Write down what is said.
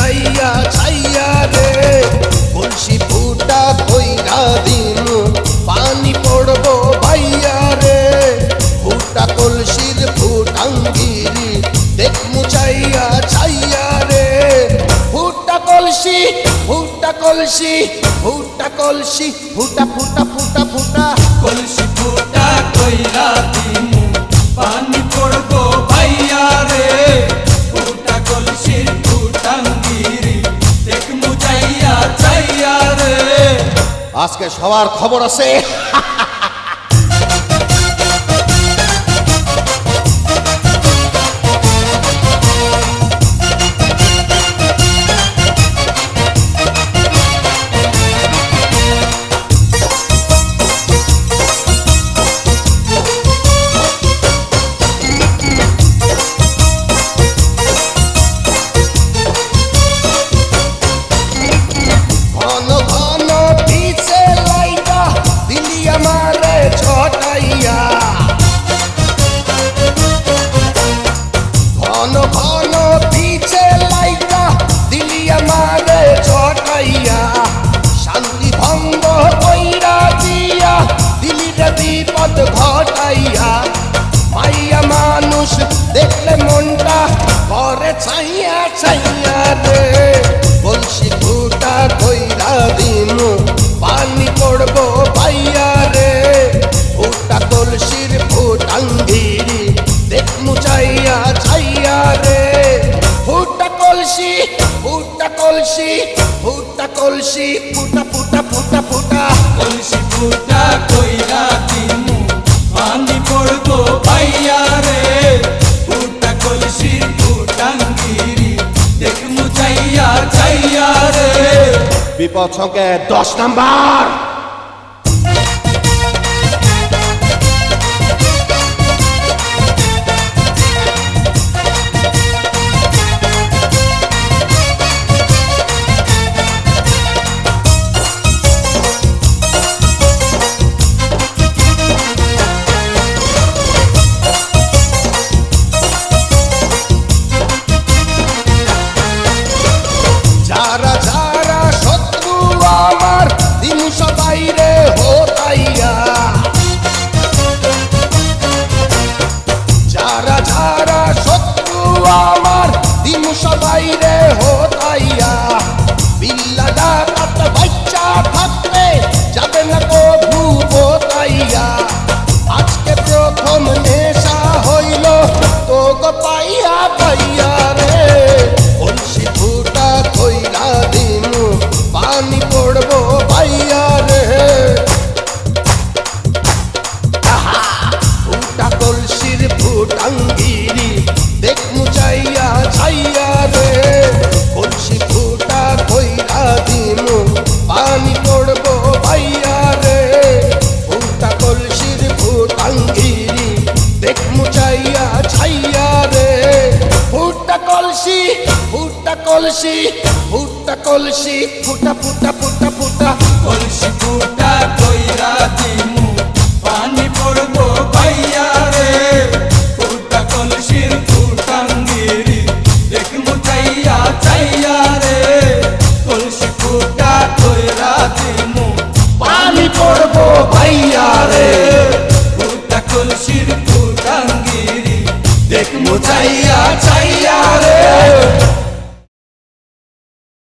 মুচাইয়া ছাইয়া রে কলসি ফুটা কইরা দিমু পানি পড়বো ভাইয়া রে ফুটা কলসির ফুটাঙ্গিরি দেখ মুচাইয়া ছাইয়া রে ফুটা কলসি ফুটা কলসি ফুটা কলসি ফুটা ফুটা ফুটা ফুটা কলসি ফুটা কইরা দিমু পানি পড়বো ভাইয়া রে ফুটা কলসির ফুটাঙ্গিরি দেখ মুচাইয়া চাইয়া রে। আজকে সবার খবর আছে। ঘন ঘন পিছে লাইটা দিলি আমারে ছটাইয়া ঘন ঘন পিছে লাইটা দিলি আমারে ছটাইয়া শান্তি ভঙ্গ কইরা দিয়া দিলি রে বিপদ ঘটাইয়া মাইয়া মানুষ দেখলে মনটা করে ছাইয়া ছাইয়া রে কলসি ফুটা কইরা দিমু পানি পড়বো ভাইয়া রে ফুটা কলসির ফুটাঙ্গিরি দেখ মুচাইয়া ছাইয়া রে ফুটা কলসি ফুটা কলসি ফুটা কলসি ফুটা ফুটা ফুটা ফুটা কলসি ফুটা কইরা দিমু পানি পড়বো ভাইয়া রে ফুটা কলসির ফুটাঙ্গিরি দেখ মুচাইয়া চাইয়া রে। বিপদ সংকেত 10 নাম্বার। যারা যারা শত্রু আমার দিন সবাই রে হতাইয়া যারা যারা শত্রু আমার দিন সবাই রে হতাইয়া বিল্লা ডাকাত বাচ্চা থাকতে যাবে না কভু বোতাইয়া আজকে প্রথম নেশা হইল তো গো পাইয়া পাইয়া রে কলসি ফুটা কইরা দিমু পানি পড়বো ভাইয়া রে ফুটা কলসির ফুটাঙ্গিরি দেখ মুচাইয়া ছাইয়া রে কলসি ফুটা কইরা দিমু পানি পড়বো ভাইয়া রে ফুটা কলসির ফুটাঙ্গিরি দেখ মুচাইয়া ছাইয়া রে ফুটা কলসি ফুটা কলসি ফুটা কলসি ফুটা ফুটা ফুটা ফুটা কলসি ফুটা কইরা